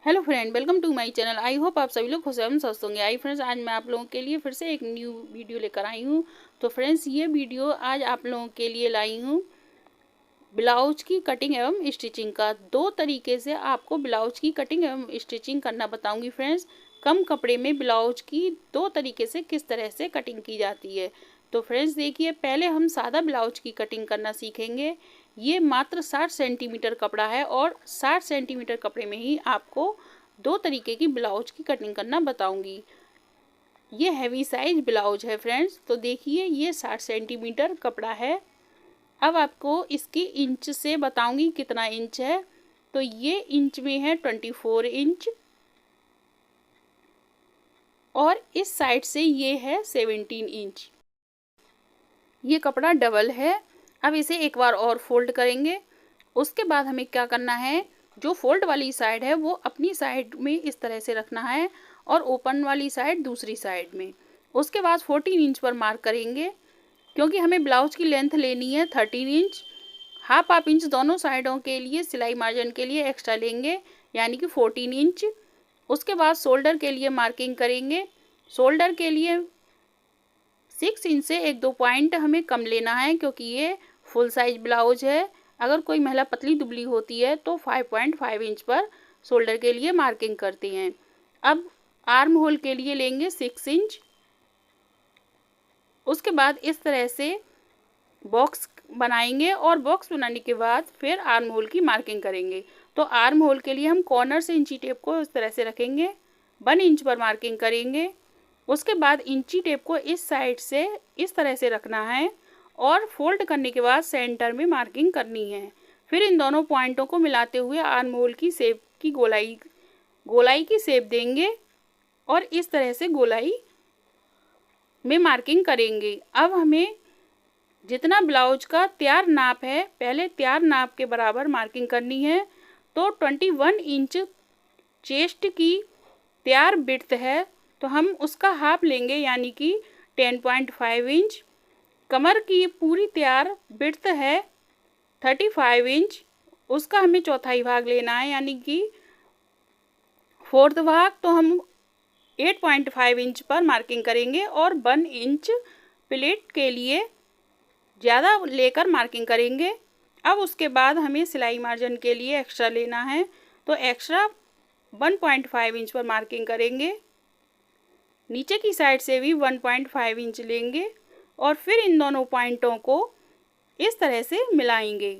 Hello friend, welcome to my channel. I hope आप सभी लोग खुश एवं स्वस्थ होंगे। आई फ्रेंड्स, आज मैं आप लोगों के लिए फिर से एक न्यू वीडियो लेकर आई हूँ। तो फ्रेंड्स, ये वीडियो आज आप लोगों के लिए लाई हूँ ब्लाउज की कटिंग एवं स्टिचिंग का। दो तरीके से आपको ब्लाउज की कटिंग एवं स्टिचिंग करना बताऊंगी फ्रेंड्स। कम कपड़े में ब्लाउज की दो तरीके से किस तरह से कटिंग की जाती है। तो फ्रेंड्स देखिए, पहले हम सादा ब्लाउज की कटिंग करना सीखेंगे। ये मात्र 60 सेंटीमीटर कपड़ा है और 60 सेंटीमीटर कपड़े में ही आपको दो तरीके की ब्लाउज की कटिंग करना बताऊंगी। ये हैवी साइज ब्लाउज है फ्रेंड्स। तो देखिए, ये 60 सेंटीमीटर कपड़ा है। अब आपको इसकी इंच से बताऊंगी कितना इंच है। तो ये इंच में है 24 इंच और इस साइड से ये है 17 इंच। ये कपड़ा डबल है। अब इसे एक बार और फोल्ड करेंगे। उसके बाद हमें क्या करना है, जो फोल्ड वाली साइड है वो अपनी साइड में इस तरह से रखना है और ओपन वाली साइड दूसरी साइड में। उसके बाद 14 इंच पर मार्क करेंगे, क्योंकि हमें ब्लाउज की लेंथ लेनी है 13 इंच। हाफ इंच दोनों साइडों के लिए सिलाई मार्जिन के लिए एक्स्ट्रा लेंगे, यानी कि 14 इंच। उसके बाद शोल्डर के लिए मार्किंग करेंगे। शोल्डर के लिए 6 इंच से एक दो पॉइंट हमें कम लेना है, क्योंकि ये फुल साइज ब्लाउज है। अगर कोई महिला पतली दुबली होती है तो 5.5 इंच पर शोल्डर के लिए मार्किंग करते हैं। अब आर्म होल के लिए लेंगे 6 इंच। उसके बाद इस तरह से बॉक्स बनाएंगे और बॉक्स बनाने के बाद फिर आर्म होल की मार्किंग करेंगे। तो आर्म होल के लिए हम कॉर्नर से इंची टेप को इस तरह से रखेंगे, 1 इंच पर मार्किंग करेंगे। उसके बाद इंची टेप को इस साइड से इस तरह से रखना है और फोल्ड करने के बाद सेंटर में मार्किंग करनी है। फिर इन दोनों पॉइंटों को मिलाते हुए आर्म होल की शेप की गोलाई की शेप देंगे और इस तरह से गोलाई में मार्किंग करेंगे। अब हमें जितना ब्लाउज का तैयार नाप है, पहले तैयार नाप के बराबर मार्किंग करनी है। तो 21 इंच चेस्ट की तैयार विड्थ है, तो हम उसका हाफ लेंगे, यानी कि 10.5 इंच। कमर की पूरी तैयार विड्थ है 35 इंच, उसका हमें चौथाई भाग लेना है, यानी कि फोर्थ भाग। तो हम 8.5 इंच पर मार्किंग करेंगे और 1 इंच प्लेट के लिए ज़्यादा लेकर मार्किंग करेंगे। अब उसके बाद हमें सिलाई मार्जिन के लिए एक्स्ट्रा लेना है, तो एक्स्ट्रा 1.5 इंच पर मार्किंग करेंगे। नीचे की साइड से भी 1.5 इंच लेंगे और फिर इन दोनों पॉइंटों को इस तरह से मिलाएंगे।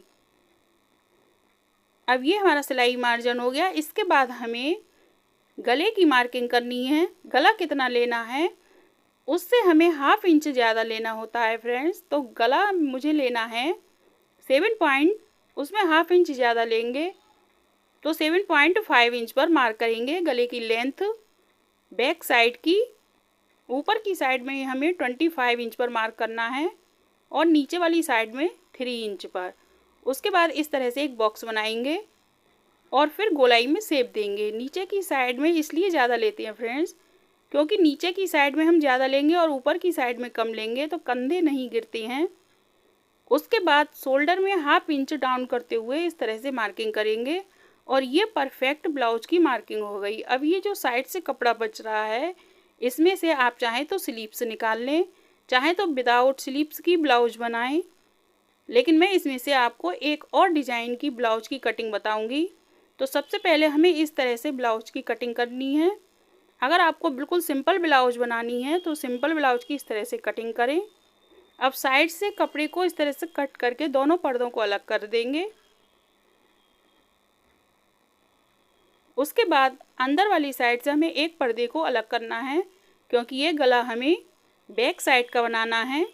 अब ये हमारा सिलाई मार्जिन हो गया। इसके बाद हमें गले की मार्किंग करनी है। गला कितना लेना है, उससे हमें हाफ इंच ज़्यादा लेना होता है फ्रेंड्स। तो गला मुझे लेना है 7 पॉइंट, उसमें हाफ इंच ज़्यादा लेंगे, तो 7.5 इंच पर मार्क करेंगे। गले की लेंथ बैक साइड की ऊपर की साइड में हमें 25 इंच पर मार्क करना है और नीचे वाली साइड में 3 इंच पर। उसके बाद इस तरह से एक बॉक्स बनाएंगे और फिर गोलाई में शेप देंगे। नीचे की साइड में इसलिए ज़्यादा लेते हैं फ्रेंड्स, क्योंकि नीचे की साइड में हम ज़्यादा लेंगे और ऊपर की साइड में कम लेंगे तो कंधे नहीं गिरते हैं। उसके बाद शोल्डर में हाफ इंच डाउन करते हुए इस तरह से मार्किंग करेंगे और ये परफेक्ट ब्लाउज की मार्किंग हो गई। अब ये जो साइड से कपड़ा बच रहा है, इसमें से आप चाहें तो स्लीव्स निकाल लें, चाहें तो विदाउट स्लीव्स की ब्लाउज बनाएं। लेकिन मैं इसमें से आपको एक और डिज़ाइन की ब्लाउज की कटिंग बताऊंगी। तो सबसे पहले हमें इस तरह से ब्लाउज की कटिंग करनी है। अगर आपको बिल्कुल सिंपल ब्लाउज बनानी है तो सिंपल ब्लाउज की इस तरह से कटिंग करें। अब साइड से कपड़े को इस तरह से कट करके दोनों पर्दों को अलग कर देंगे। उसके बाद अंदर वाली साइड से हमें एक पर्दे को अलग करना है, क्योंकि ये गला हमें बैक साइड का बनाना है।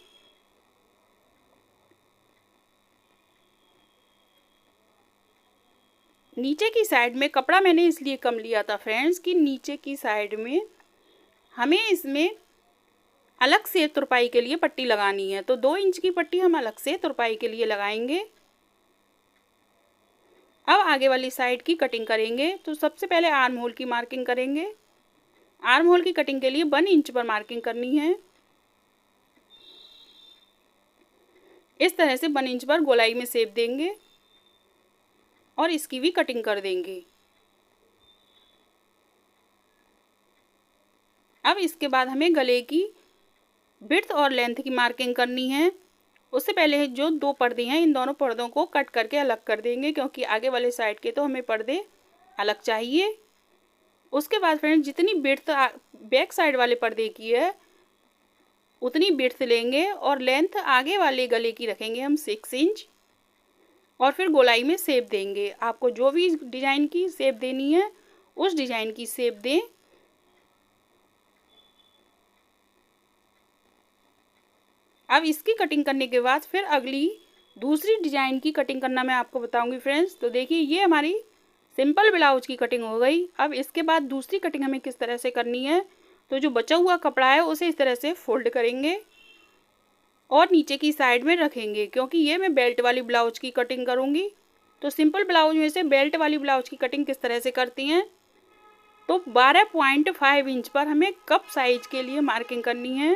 नीचे की साइड में कपड़ा मैंने इसलिए कम लिया था फ्रेंड्स कि नीचे की साइड में हमें इसमें अलग से तुरपाई के लिए पट्टी लगानी है। तो 2 इंच की पट्टी हम अलग से तुरपाई के लिए लगाएंगे। अब आगे वाली साइड की कटिंग करेंगे। तो सबसे पहले आर्म होल की मार्किंग करेंगे। आर्म होल की कटिंग के लिए 1 इंच पर मार्किंग करनी है। इस तरह से 1 इंच पर गोलाई में शेप देंगे और इसकी भी कटिंग कर देंगे। अब इसके बाद हमें गले की विड्थ और लेंथ की मार्किंग करनी है। उससे पहले जो 2 पर्दे हैं इन दोनों पर्दों को कट करके अलग कर देंगे, क्योंकि आगे वाले साइड के तो हमें पर्दे अलग चाहिए। उसके बाद फ्रेंड्स जितनी विड्थ बैक साइड वाले पर्दे की है उतनी विड्थ लेंगे और लेंथ आगे वाले गले की रखेंगे हम 6 इंच और फिर गोलाई में शेप देंगे। आपको जो भी डिज़ाइन की शेप देनी है उस डिज़ाइन की शेप दें। अब इसकी कटिंग करने के बाद फिर अगली दूसरी डिज़ाइन की कटिंग करना मैं आपको बताऊंगी फ्रेंड्स। तो देखिए ये हमारी सिंपल ब्लाउज की कटिंग हो गई। अब इसके बाद दूसरी कटिंग हमें किस तरह से करनी है, तो जो बचा हुआ कपड़ा है उसे इस तरह से फोल्ड करेंगे और नीचे की साइड में रखेंगे, क्योंकि ये मैं बेल्ट वाली ब्लाउज की कटिंग करूँगी। तो सिंपल ब्लाउज में से बेल्ट वाली ब्लाउज की कटिंग किस तरह से करती हैं, तो 12.5 इंच पर हमें कप साइज के लिए मार्किंग करनी है।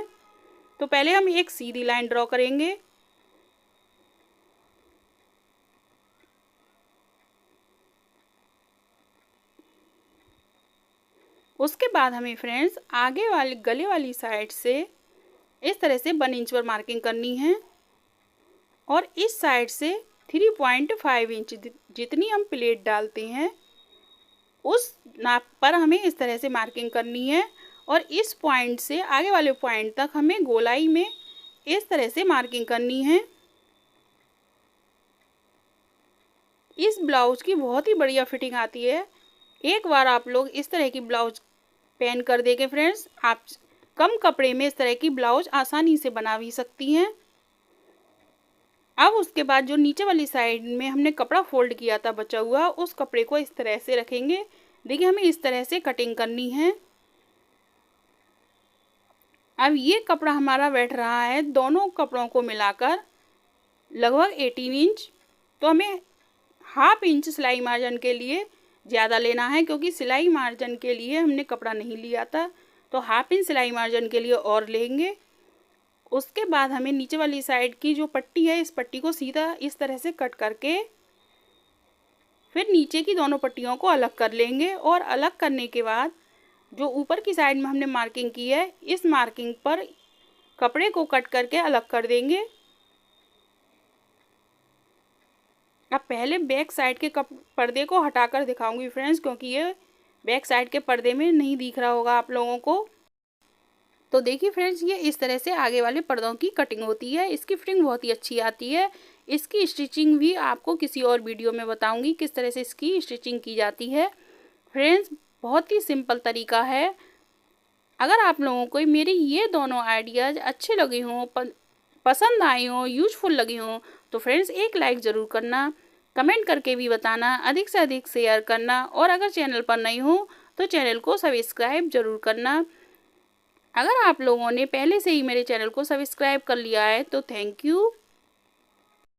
तो पहले हम एक सीधी लाइन ड्रॉ करेंगे। उसके बाद हमें फ्रेंड्स आगे वाले गले वाली साइड से इस तरह से 1 इंच पर मार्किंग करनी है और इस साइड से 3.5 इंच जितनी हम प्लेट डालते हैं उस नाप पर हमें इस तरह से मार्किंग करनी है और इस पॉइंट से आगे वाले पॉइंट तक हमें गोलाई में इस तरह से मार्किंग करनी है। इस ब्लाउज की बहुत ही बढ़िया फिटिंग आती है। एक बार आप लोग इस तरह की ब्लाउज पहन कर देखें फ्रेंड्स, आप कम कपड़े में इस तरह की ब्लाउज आसानी से बना भी सकती हैं। अब उसके बाद जो नीचे वाली साइड में हमने कपड़ा फोल्ड किया था बचा हुआ, उस कपड़े को इस तरह से रखेंगे। देखिए हमें इस तरह से कटिंग करनी है। अब ये कपड़ा हमारा बैठ रहा है दोनों कपड़ों को मिलाकर लगभग 18 इंच। तो हमें ½ इंच सिलाई मार्जिन के लिए ज़्यादा लेना है, क्योंकि सिलाई मार्जिन के लिए हमने कपड़ा नहीं लिया था। तो ½ इंच सिलाई मार्जिन के लिए और लेंगे। उसके बाद हमें नीचे वाली साइड की जो पट्टी है इस पट्टी को सीधा इस तरह से कट करके फिर नीचे की दोनों पट्टियों को अलग कर लेंगे और अलग करने के बाद जो ऊपर की साइड में हमने मार्किंग की है इस मार्किंग पर कपड़े को कट करके अलग कर देंगे। अब पहले बैक साइड के पर्दे को हटाकर दिखाऊंगी फ्रेंड्स, क्योंकि ये बैक साइड के पर्दे में नहीं दिख रहा होगा आप लोगों को। तो देखिए फ्रेंड्स ये इस तरह से आगे वाले पर्दों की कटिंग होती है। इसकी फिटिंग बहुत ही अच्छी आती है। इसकी स्टिचिंग भी आपको किसी और वीडियो में बताऊंगी किस तरह से इसकी स्टिचिंग की जाती है। फ्रेंड्स बहुत ही सिंपल तरीका है। अगर आप लोगों को मेरी ये दोनों आइडियाज़ अच्छे लगे हों, पसंद आए हों, यूजफुल लगे हों, तो फ्रेंड्स एक लाइक ज़रूर करना, कमेंट करके भी बताना, अधिक से अधिक शेयर करना और अगर चैनल पर नए हो तो चैनल को सब्सक्राइब ज़रूर करना। अगर आप लोगों ने पहले से ही मेरे चैनल को सब्सक्राइब कर लिया है तो थैंक यू।